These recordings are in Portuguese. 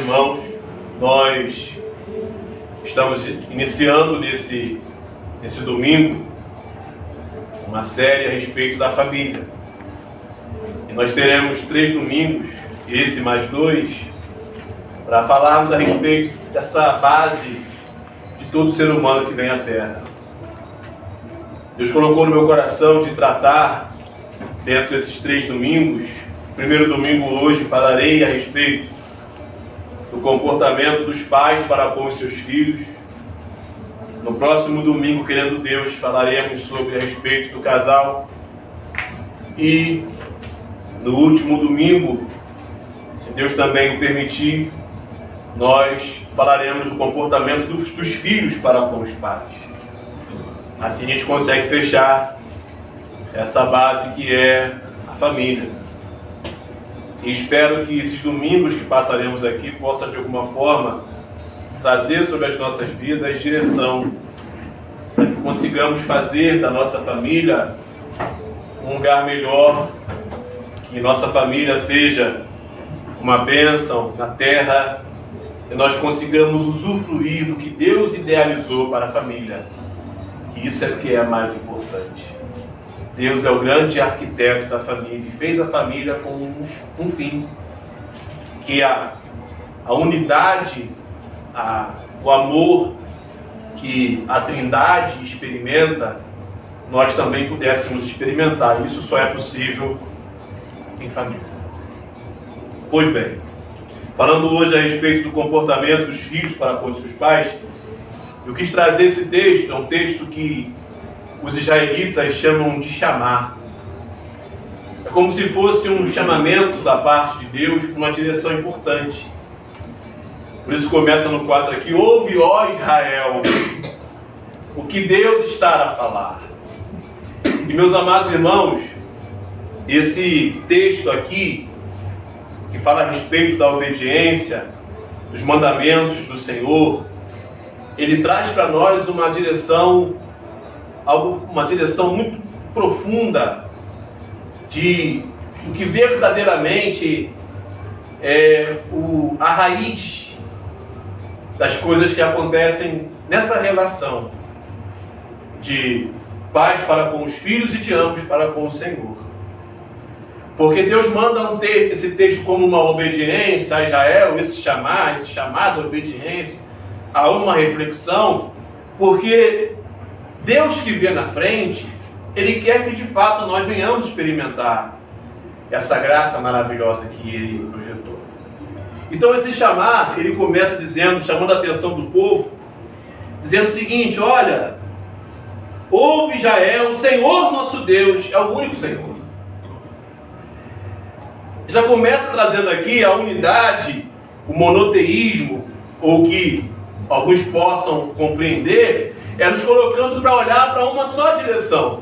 irmãos, nós estamos iniciando nesse domingo uma série a respeito da família. E nós teremos 3 domingos, esse mais 2, para falarmos a respeito dessa base de todo ser humano que vem à Terra. Deus colocou no meu coração de tratar, dentro desses 3 domingos, o primeiro domingo hoje falarei a respeito do comportamento dos pais para com os seus filhos. No próximo domingo, querendo Deus, falaremos sobre a respeito do casal. E no último domingo, se Deus também o permitir, nós falaremos do comportamento dos filhos para com os pais. Assim a gente consegue fechar essa base que é a família. E espero que esses domingos que passaremos aqui possam de alguma forma trazer sobre as nossas vidas direção, para que consigamos fazer da nossa família um lugar melhor, que nossa família seja uma bênção na terra, e nós consigamos usufruir do que Deus idealizou para a família, que isso é o que é mais importante. Deus é o grande arquiteto da família e fez a família com um fim, que a unidade, o amor que a Trindade experimenta, nós também pudéssemos experimentar. Isso só é possível em família. Pois bem, falando hoje a respeito do comportamento dos filhos para com os seus pais, eu quis trazer esse texto, é um texto que os israelitas chamam de chamar. É como se fosse um chamamento da parte de Deus para uma direção importante. Por isso começa no 4 aqui: ouve, ó Israel, o que Deus está a falar. E meus amados irmãos, esse texto aqui, que fala a respeito da obediência, dos mandamentos do Senhor, ele traz para nós uma direção muito profunda de o que verdadeiramente é a raiz das coisas que acontecem nessa relação de pais para com os filhos e de ambos para com o Senhor. Porque Deus manda esse texto como uma obediência a Israel, esse chamado à obediência, a uma reflexão, porque Deus que vê na frente, Ele quer que de fato nós venhamos experimentar essa graça maravilhosa que Ele projetou. Então esse chamar, ele começa chamando a atenção do povo, dizendo o seguinte: olha, ouve Israel, o Senhor nosso Deus é o único Senhor. Já começa trazendo aqui a unidade, o monoteísmo, ou que alguns possam compreender, nos colocando para olhar para uma só direção.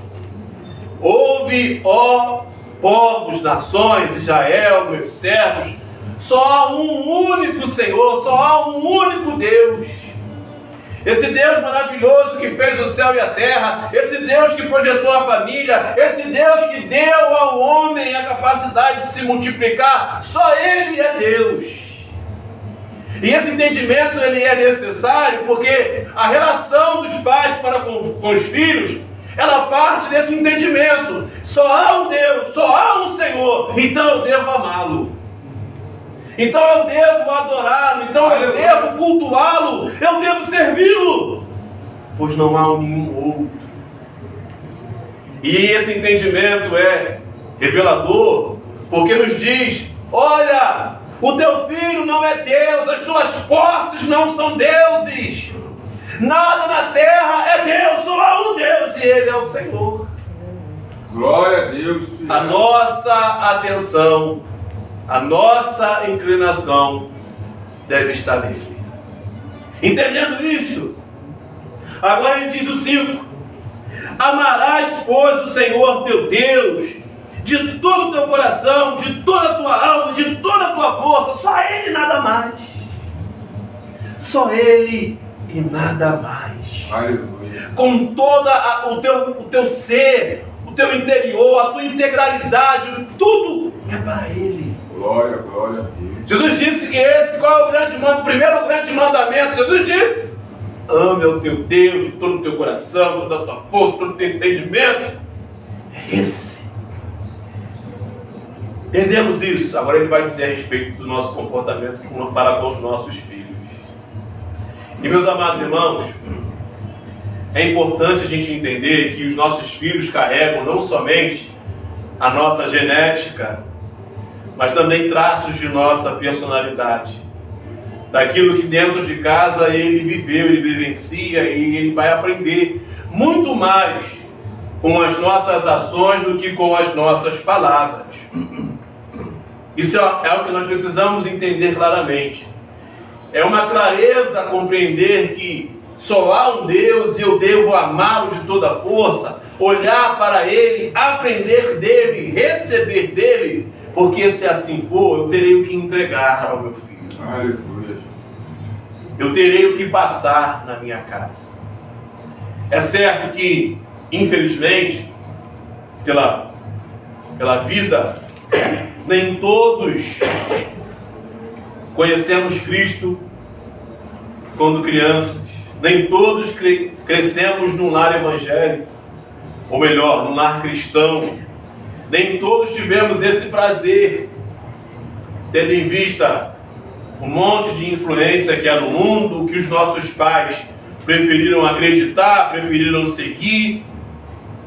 Ouve, ó povos, nações, Israel, meus servos, só há um único Senhor, só há um único Deus. Esse Deus maravilhoso que fez o céu e a terra, esse Deus que projetou a família, esse Deus que deu ao homem a capacidade de se multiplicar, só Ele é Deus. E esse entendimento ele é necessário porque a relação dos pais para com os filhos, ela parte desse entendimento. Só há um Deus, só há um Senhor, então eu devo amá-lo. Então eu devo adorá-lo, então eu devo cultuá-lo, eu devo servi-lo, pois não há nenhum outro. E esse entendimento é revelador, porque nos diz: olha, o teu filho não é Deus, as tuas posses não são deuses, nada na terra é Deus, só há um Deus e Ele é o Senhor. Glória a Deus. Filho. A nossa atenção, a nossa inclinação deve estar nele. Entendendo isso, agora ele diz o 5: amarás, pois, o Senhor teu Deus de todo o teu coração, de toda a tua alma, de toda a tua força, só Ele e nada mais. Só Ele e nada mais. Aleluia. Com todo o teu ser, o teu interior, a tua integralidade, tudo é para Ele. Glória, glória a Deus. Jesus disse que qual é o grande mandamento? O primeiro grande mandamento, Jesus disse: ame ao teu Deus de todo o teu coração, toda a tua força, todo o teu entendimento. É esse. Entendemos isso. Agora ele vai dizer a respeito do nosso comportamento para com os nossos filhos. E meus amados irmãos, é importante a gente entender que os nossos filhos carregam não somente a nossa genética, mas também traços de nossa personalidade. Daquilo que dentro de casa ele viveu, ele vivencia e ele vai aprender muito mais com as nossas ações do que com as nossas palavras. Isso é o que nós precisamos entender claramente. É uma clareza compreender que só há um Deus e eu devo amá-lo de toda a força, olhar para Ele, aprender dEle, receber dEle, porque se assim for, eu terei o que entregar ao meu filho. Aleluia. Eu terei o que passar na minha casa. É certo que, infelizmente, pela vida, nem todos conhecemos Cristo quando crianças. Nem todos crescemos num lar evangélico, ou melhor, num lar cristão. Nem todos tivemos esse prazer, tendo em vista um monte de influência que há no mundo, que os nossos pais preferiram acreditar, preferiram seguir,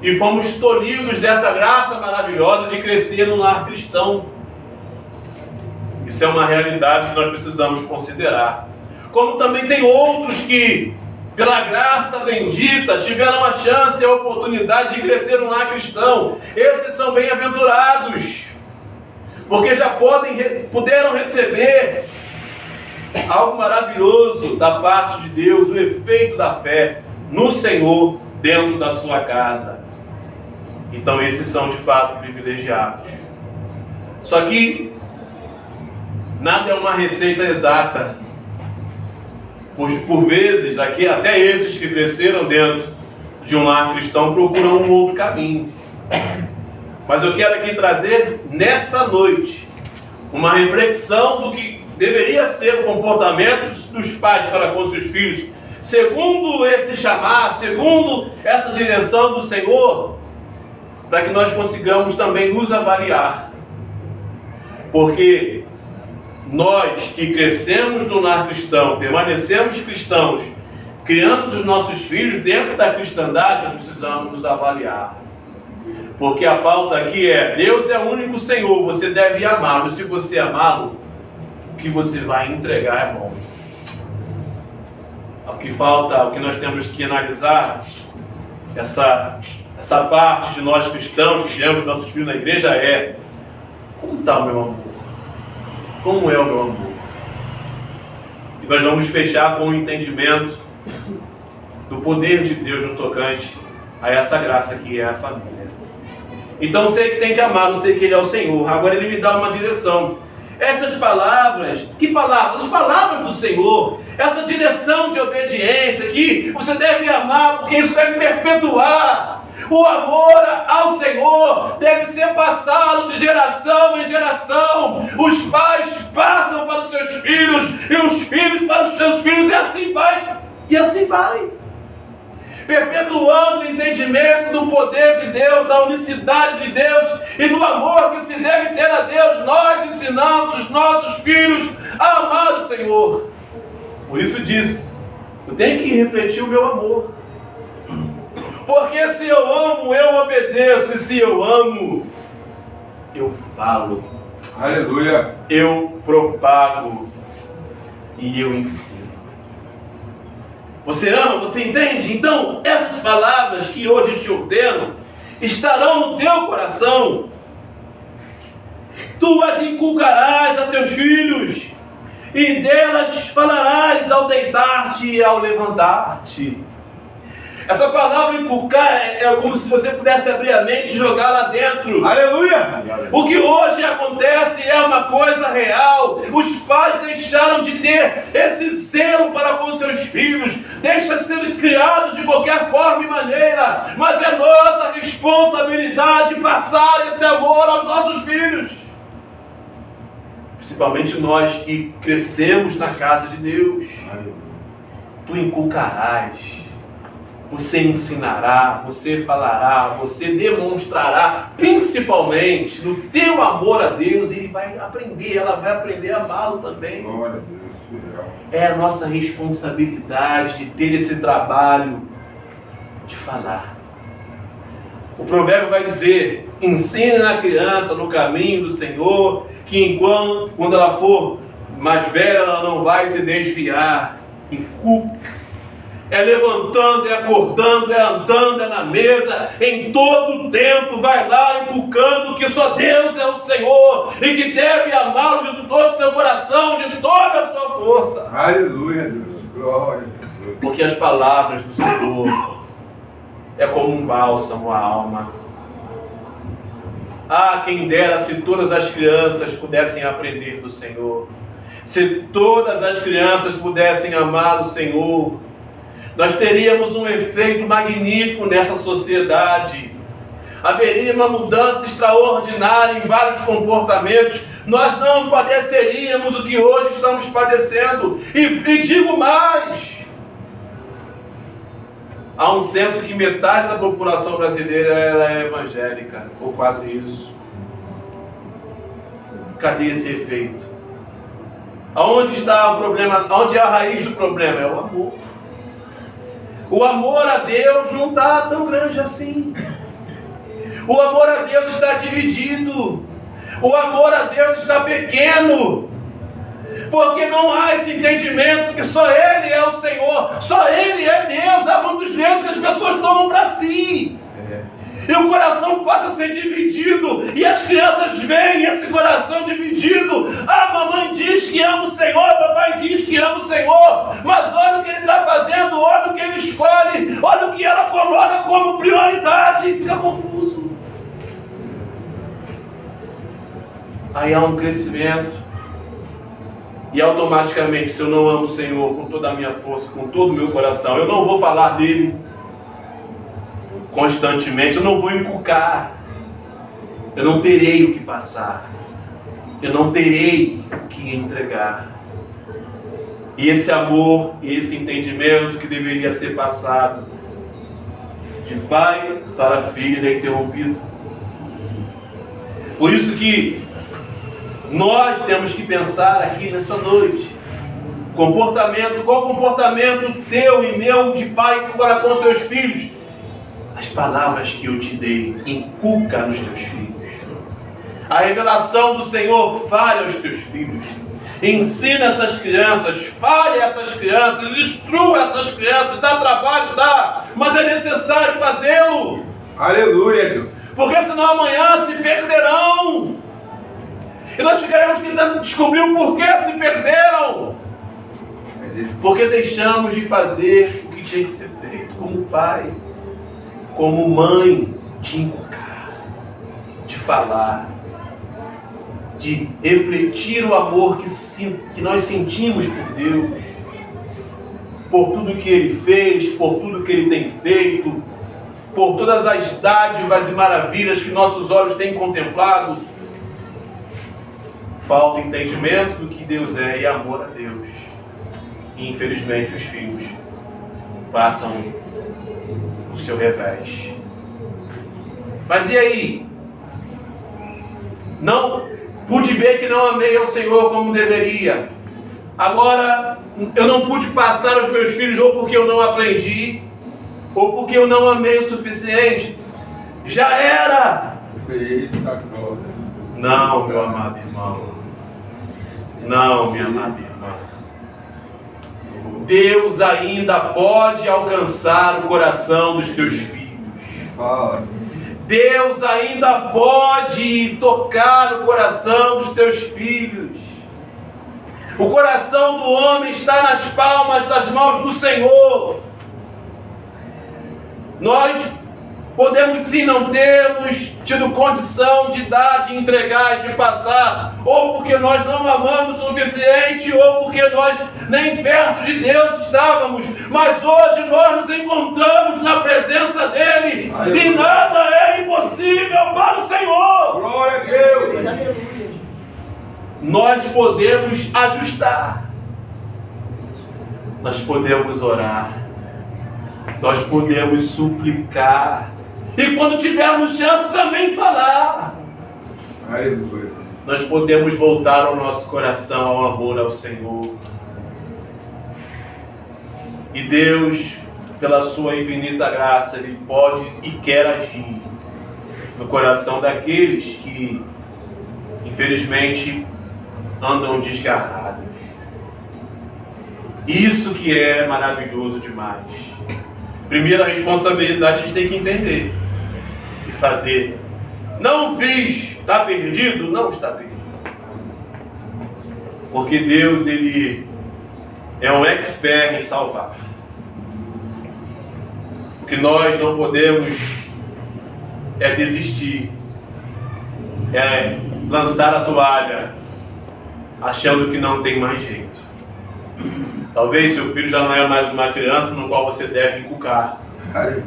e fomos tolhidos dessa graça maravilhosa de crescer num lar cristão. Isso é uma realidade que nós precisamos considerar. Como também tem outros que, pela graça bendita, tiveram a chance e a oportunidade de crescer num lar cristão. Esses são bem-aventurados, porque já puderam receber algo maravilhoso da parte de Deus, o efeito da fé no Senhor dentro da sua casa. Então esses são de fato privilegiados. Só que nada é uma receita exata. Por vezes, aqui, até esses que cresceram dentro de um lar cristão procuram um outro caminho. Mas eu quero aqui trazer nessa noite uma reflexão do que deveria ser o comportamento dos pais para com seus filhos, segundo esse chamar, segundo essa direção do Senhor, para que nós consigamos também nos avaliar. Porque nós que crescemos no lar cristão, permanecemos cristãos, criamos os nossos filhos dentro da cristandade, nós precisamos nos avaliar. Porque a pauta aqui é: Deus é o único Senhor, você deve amá-lo. Se você amá-lo, o que você vai entregar é bom. O que falta, o que nós temos que analisar, essa parte de nós cristãos que criamos nossos filhos na igreja é: como está o meu amor? Como é o meu amor? E nós vamos fechar com o entendimento do poder de Deus no tocante a essa graça que é a família. Então sei que tem que amar, não sei que Ele é o Senhor. Agora Ele me dá uma direção. Estas palavras, que palavras? As palavras do Senhor. Essa direção de obediência que você deve amar, porque isso deve perpetuar. O amor ao Senhor deve ser passado de geração em geração. Os pais passam para os seus filhos e os filhos para os seus filhos, e assim vai. E assim vai. Perpetuando o entendimento do poder de Deus, da unicidade de Deus e do amor que se deve ter a Deus. Nós ensinamos os nossos filhos a amar o Senhor. Por isso disse: eu tenho que refletir o meu amor. Porque se eu amo, eu obedeço. E se eu amo, eu falo. Aleluia. Eu propago e eu ensino. Você ama? Você entende? Então, essas palavras que hoje te ordeno estarão no teu coração. Tu as inculcarás a teus filhos, e delas falarás ao deitar-te e ao levantar-te. Essa palavra inculcar é como se você pudesse abrir a mente e jogar lá dentro. Aleluia! O que hoje acontece é uma coisa real. Os pais deixaram de ter esse zelo para com seus filhos. Deixam de ser criados de qualquer forma e maneira. Mas é nossa responsabilidade passar esse amor aos nossos filhos. principalmente nós que crescemos na casa de Deus. Aleluia. Tu inculcarás, você ensinará, você falará, você demonstrará, principalmente no teu amor a Deus, ele vai aprender, ela vai aprender a amá-lo também. Glória a Deus, fiel. É a nossa responsabilidade de ter esse trabalho de falar. O provérbio vai dizer: ensine a criança no caminho do Senhor, que quando ela for mais velha, ela não vai se desviar. Inculca. É levantando, é acordando, é andando, é na mesa, em todo o tempo, vai lá inculcando que só Deus é o Senhor e que deve amá-lo de todo o seu coração, de toda a sua força. Aleluia, Deus. Glória a Deus. Porque as palavras do Senhor é como um bálsamo à alma. Ah, quem dera se todas as crianças pudessem aprender do Senhor. Se todas as crianças pudessem amar o Senhor, nós teríamos um efeito magnífico nessa sociedade. Haveria uma mudança extraordinária em vários comportamentos. Nós não padeceríamos o que hoje estamos padecendo. E digo mais: há um senso que metade da população brasileira ela é evangélica, ou quase isso. Cadê esse efeito? Aonde está o problema? Onde é a raiz do problema? É o amor. O amor a Deus não está tão grande assim. O amor a Deus está dividido. O amor a Deus está pequeno. Porque não há esse entendimento que só Ele é o Senhor, só Ele é Deus. Há muitos deuses que as pessoas tomam para si. E o coração passa a ser dividido. E as crianças veem esse coração dividido. A mamãe diz que ama o Senhor, a papai diz que ama o Senhor. Mas olha o que ele está fazendo, olha o que ele escolhe, olha o que ela coloca como prioridade. Fica confuso. Aí há um crescimento. E automaticamente, se eu não amo o Senhor com toda a minha força, com todo o meu coração, eu não vou falar dele constantemente, eu não vou inculcar, eu não terei o que passar, eu não terei o que entregar. E esse amor, esse entendimento que deveria ser passado de pai para filho é interrompido. Por isso que nós temos que pensar aqui nessa noite, qual comportamento teu e meu de pai para com seus filhos? As palavras que eu te dei, inculca nos teus filhos. A revelação do Senhor fale aos teus filhos. Ensina essas crianças, fale a essas crianças, instrua essas crianças. Dá trabalho, dá, mas é necessário fazê-lo. Aleluia, Deus. Porque senão amanhã se perderão. E nós ficaremos tentando descobrir o porquê se perderam. Porque deixamos de fazer o que tinha que ser feito como pai, como mãe, de inculcar, de falar, de refletir o amor que nós sentimos por Deus, por tudo que Ele fez, por tudo que Ele tem feito, por todas as dádivas e maravilhas que nossos olhos têm contemplado. Falta entendimento do que Deus é e amor a Deus. E infelizmente os filhos passam o seu revés. Mas e aí? Não pude ver que não amei ao Senhor como deveria. Agora eu não pude passar aos meus filhos ou porque eu não aprendi, ou porque eu não amei o suficiente. Já era! Eita glória. Não, meu amado irmão. Não, minha amada irmã. Deus ainda pode alcançar o coração dos teus filhos. Deus ainda pode tocar o coração dos teus filhos. O coração do homem está nas palmas das mãos do Senhor. Nós podemos sim não termos tido condição de dar, de entregar, de passar, ou porque nós não amamos o suficiente, ou porque nós nem perto de Deus estávamos, mas hoje nós nos encontramos na presença dEle, e nada é impossível para o Senhor. Glória a Deus. nós podemos ajustar, nós podemos orar, nós podemos suplicar, e quando tivermos chance também falar. Aleluia. Nós podemos voltar ao nosso coração ao amor ao Senhor. E Deus, pela sua infinita graça, Ele pode e quer agir no coração daqueles que, infelizmente, andam desgarrados. Isso que é maravilhoso demais. Primeira responsabilidade a gente tem que entender e fazer. Não fiz, está perdido? Não está perdido. Porque Deus, Ele é um expert em salvar. O que nós não podemos é desistir, é lançar a toalha, achando que não tem mais jeito. Talvez seu filho já não é mais uma criança no qual você deve inculcar.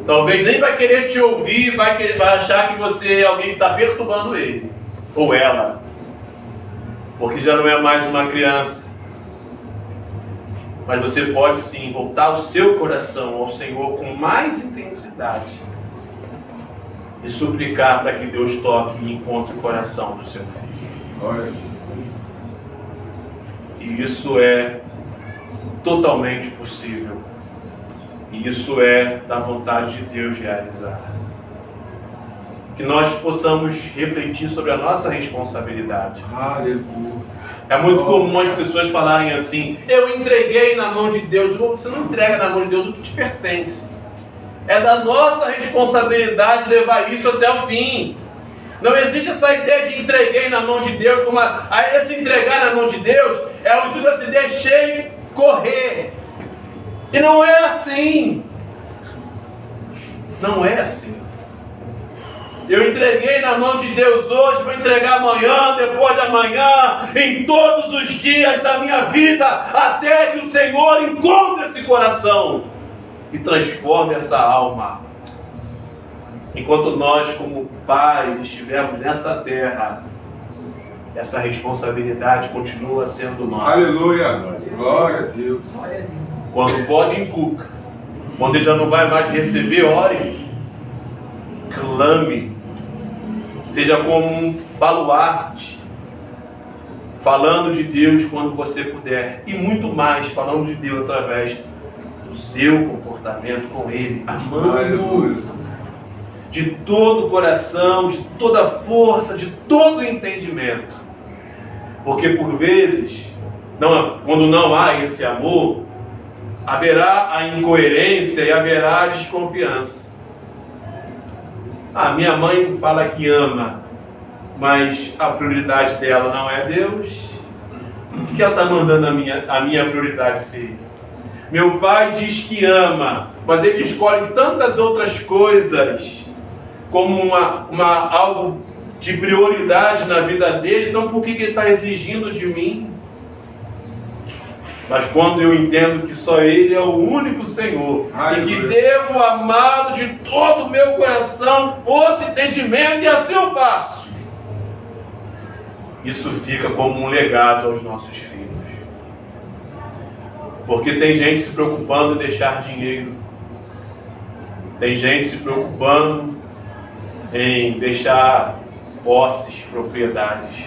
Talvez nem vai querer te ouvir, vai achar que você é alguém que está perturbando ele, ou ela, porque já não é mais uma criança. Mas você pode sim voltar o seu coração ao Senhor com mais intensidade e suplicar para que Deus toque e encontre o coração do seu filho. E isso é totalmente possível. E isso é da vontade de Deus realizar. Que nós possamos refletir sobre a nossa responsabilidade. Aleluia. É muito comum as pessoas falarem assim: eu entreguei na mão de Deus. Você não entrega na mão de Deus o que te pertence. É da nossa responsabilidade levar isso até o fim. Não existe essa ideia de entreguei na mão de Deus, como esse entregar na mão de Deus é o intuito de se deixar correr. E não é assim. Não é assim. Eu entreguei na mão de Deus hoje, vou entregar amanhã, depois de amanhã, em todos os dias da minha vida, até que o Senhor encontre esse coração e transforme essa alma. Enquanto nós, como pais, estivermos nessa terra, essa responsabilidade continua sendo nossa. Aleluia. Glória a Deus. Quando pode, inculca. Quando ele já não vai mais receber, ore. Clame. Seja como um baluarte. Falando de Deus quando você puder. E muito mais, falando de Deus através do seu comportamento com Ele. Amando. De todo o coração, de toda a força, de todo o entendimento. Porque por vezes, quando não há esse amor, haverá a incoerência e haverá a desconfiança. Minha mãe fala que ama, mas a prioridade dela não é Deus. O que ela está mandando a minha prioridade ser? Meu pai diz que ama, mas ele escolhe tantas outras coisas como algo de prioridade na vida dele. Então por que ele está exigindo de mim? Mas quando eu entendo que só Ele é o único Senhor, e que devo amá-lo de todo o meu coração, esse entendimento, e assim eu faço. Isso fica como um legado aos nossos filhos. Porque tem gente se preocupando em deixar dinheiro. Tem gente se preocupando em deixar posses, propriedades.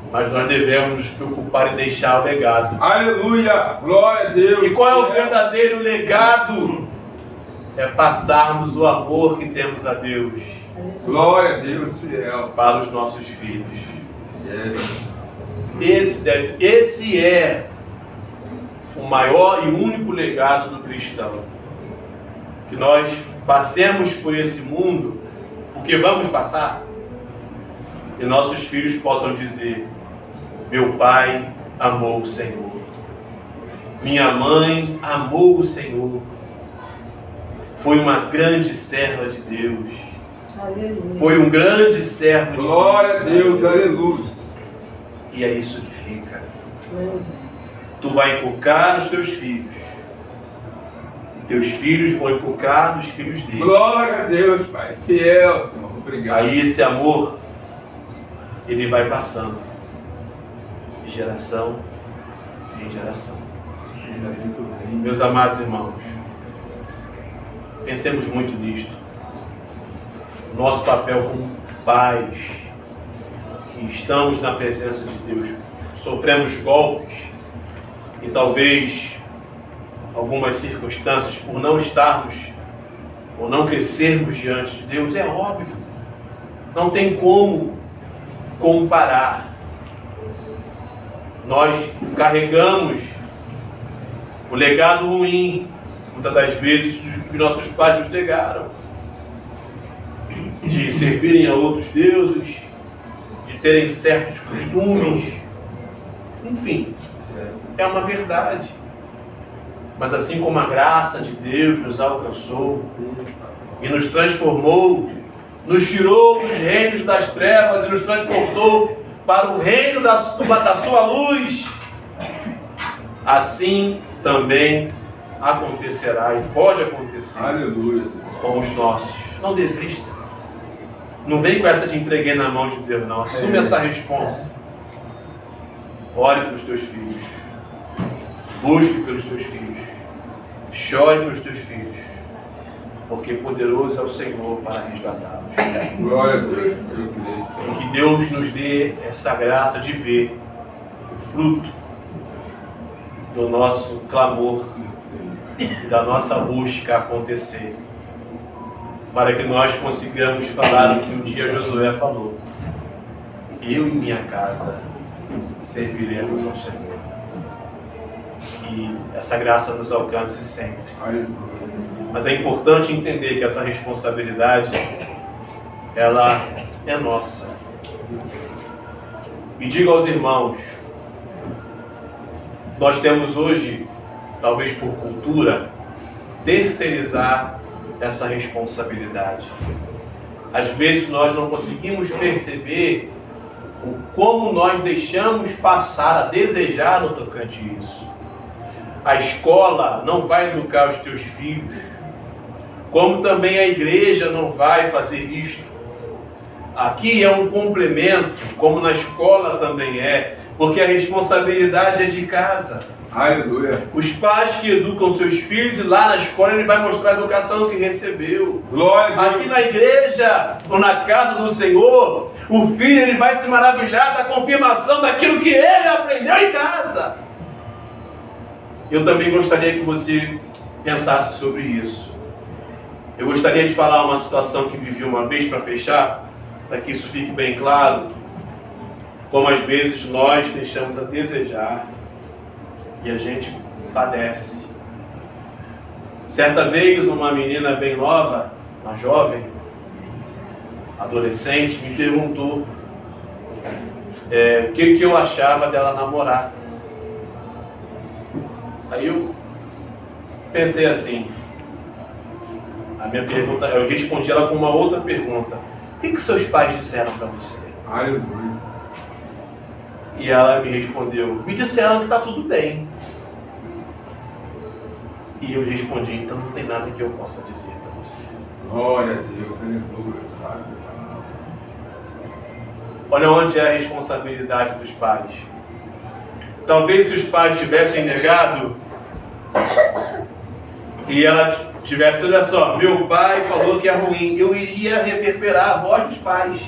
Mas nós devemos nos preocupar em deixar o legado. Aleluia! Glória a Deus! E qual é o verdadeiro legado? É passarmos o amor que temos a Deus. Glória a Deus, fiel. Para os nossos filhos. Esse é o maior e único legado do cristão. Que nós passemos por esse mundo, porque vamos passar, e nossos filhos possam dizer: meu pai amou o Senhor, minha mãe amou o Senhor, foi uma grande serva de Deus, aleluia. Foi um grande servo de Deus. Glória a Deus, aleluia. E é isso que fica. Tu vai inculcar nos teus filhos, e teus filhos vão inculcar nos filhos deles. Glória a Deus, Pai, fiel, Senhor, obrigado. Aí esse amor, ele vai passando. de geração em geração. Meus amados irmãos, pensemos muito nisto. Nosso papel como pais, que estamos na presença de Deus, sofremos golpes e talvez algumas circunstâncias por não estarmos ou não crescermos diante de Deus, é óbvio, não tem como comparar. Nós carregamos o legado ruim, muitas das vezes, que nossos pais nos legaram, de servirem a outros deuses, de terem certos costumes, enfim, é uma verdade. Mas assim como a graça de Deus nos alcançou e nos transformou, nos tirou dos reinos das trevas e nos transportou para o reino da sua luz, assim também acontecerá e pode acontecer. Aleluia. Com os nossos. Não desista. Não vem com essa de entreguei na mão de Deus, não. Assume essa responsa. Ore pelos teus filhos. Busque pelos teus filhos. Chore pelos teus filhos. Porque poderoso é o Senhor para resgatá-los. Glória a Deus. Eu creio. E que Deus nos dê essa graça de ver o fruto do nosso clamor e da nossa busca acontecer, para que nós consigamos falar o que um dia Josué falou: eu e minha casa serviremos ao Senhor. E essa graça nos alcance sempre. Mas é importante entender que essa responsabilidade, ela é nossa. E digo aos irmãos, nós temos hoje, talvez por cultura, terceirizar essa responsabilidade. Às vezes nós não conseguimos perceber como nós deixamos passar a desejar no tocante isso. A escola não vai educar os teus filhos, como também a igreja não vai fazer isto. Aqui é um complemento, como na escola também é, porque a responsabilidade é de casa. Aleluia. Os pais que educam seus filhos, e lá na escola ele vai mostrar a educação que recebeu. Glória a Deus. Aqui na igreja, ou na casa do Senhor, o filho ele vai se maravilhar da confirmação daquilo que ele aprendeu em casa. Eu também gostaria que você pensasse sobre isso. Eu gostaria de falar uma situação que vivi uma vez, para fechar, para que isso fique bem claro, como às vezes nós deixamos a desejar e a gente padece. Certa vez uma menina bem nova, uma jovem, adolescente, me perguntou o que eu achava dela namorar. Aí eu pensei assim, a minha pergunta, eu respondi ela com uma outra pergunta: o que seus pais disseram para você? Aleluia. E ela me respondeu: me disseram que está tudo bem. E eu respondi: então não tem nada que eu possa dizer para você. Glória a Deus. Aleluia. Sabe? Olha onde é a responsabilidade dos pais. Talvez se os pais tivessem negado e ela tivesse, olha só, meu pai falou que é ruim, eu iria reverberar a voz dos pais.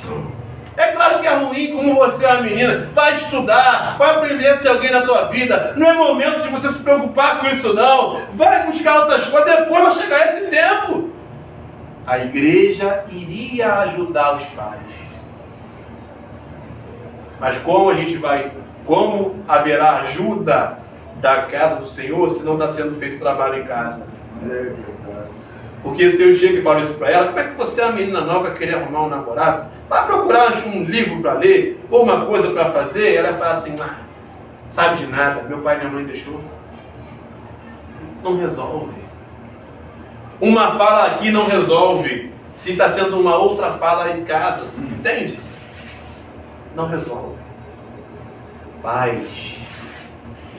É claro que é ruim, como você é uma menina, vai estudar, vai aprender a ser alguém na tua vida, não é momento de você se preocupar com isso não, vai buscar outras coisas, depois vai chegar esse tempo. A igreja iria ajudar os pais. Mas como haverá ajuda da casa do Senhor se não está sendo feito trabalho em casa? Porque se eu chego e falo isso para ela: como é que você é uma menina nova, querer arrumar um namorado? Vai procurar um livro para ler, ou uma coisa para fazer. Ela fala assim: sabe de nada, meu pai e minha mãe deixou. Não resolve. Uma fala aqui não resolve se está sendo uma outra fala em casa. Entende? Não resolve. Pais,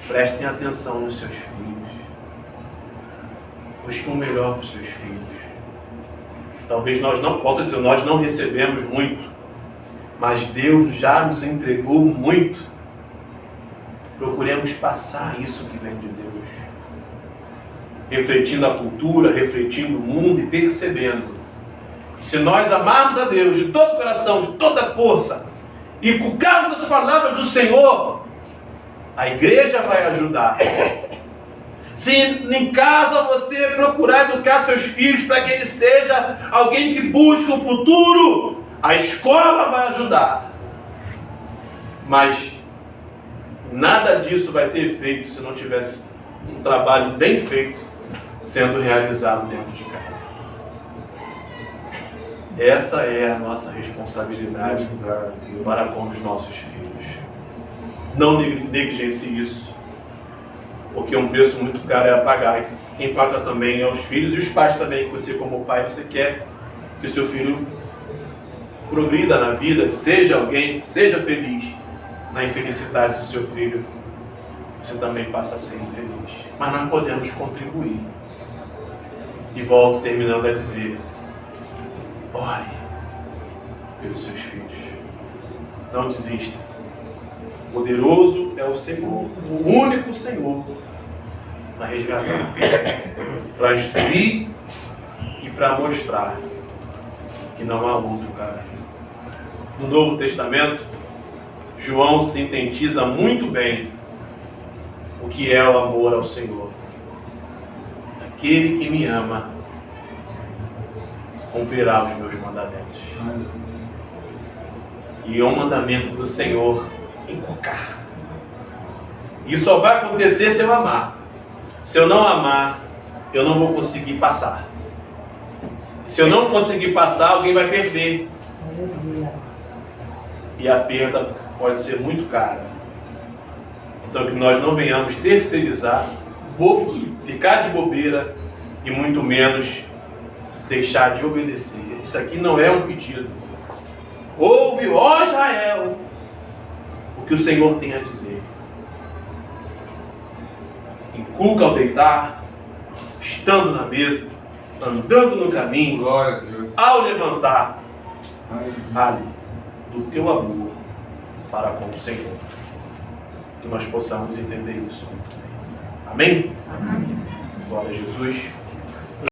prestem atenção nos seus filhos. Busquem o melhor para os seus filhos. Talvez nós não recebemos muito, mas Deus já nos entregou muito. procuremos passar isso que vem de Deus, refletindo a cultura, refletindo o mundo e percebendo que se nós amarmos a Deus de todo o coração, de toda a força, e inculcarmos as palavras do Senhor, a igreja vai ajudar. Se em casa você procurar educar seus filhos para que ele seja alguém que busque o futuro, a escola vai ajudar. Mas nada disso vai ter efeito se não tivesse um trabalho bem feito sendo realizado dentro de casa. Essa é a nossa responsabilidade para com os nossos filhos. Não negligencie isso, porque um preço muito caro é a pagar. Quem paga também é os filhos e os pais também, que você como pai, você quer que o seu filho progrida na vida, seja alguém, seja feliz. Na infelicidade do seu filho, você também passa a ser infeliz. Mas nós podemos contribuir. E volto terminando a dizer: ore pelos seus filhos. Não desista. Poderoso é o Senhor, o único Senhor, para resgatar, para instruir e para mostrar que não há outro caminho. No Novo Testamento, João sintetiza muito bem o que é o amor ao Senhor. Aquele que me ama cumprirá os meus mandamentos. E é um mandamento do Senhor inculcar. Isso só vai acontecer se eu amar. Se eu não amar, eu não vou conseguir passar. Se eu não conseguir passar, alguém vai perder. E a perda pode ser muito cara. Então que nós não venhamos terceirizar, ficar de bobeira e muito menos deixar de obedecer. Isso aqui não é um pedido. Ouve, ó Israel, o que o Senhor tem a dizer. Inculca ao deitar, estando na mesa, andando no caminho, Glória a Deus. ao levantar, fale do teu amor para com o Senhor. Que nós possamos entender isso muito bem. Amém? Amém. Glória a Jesus.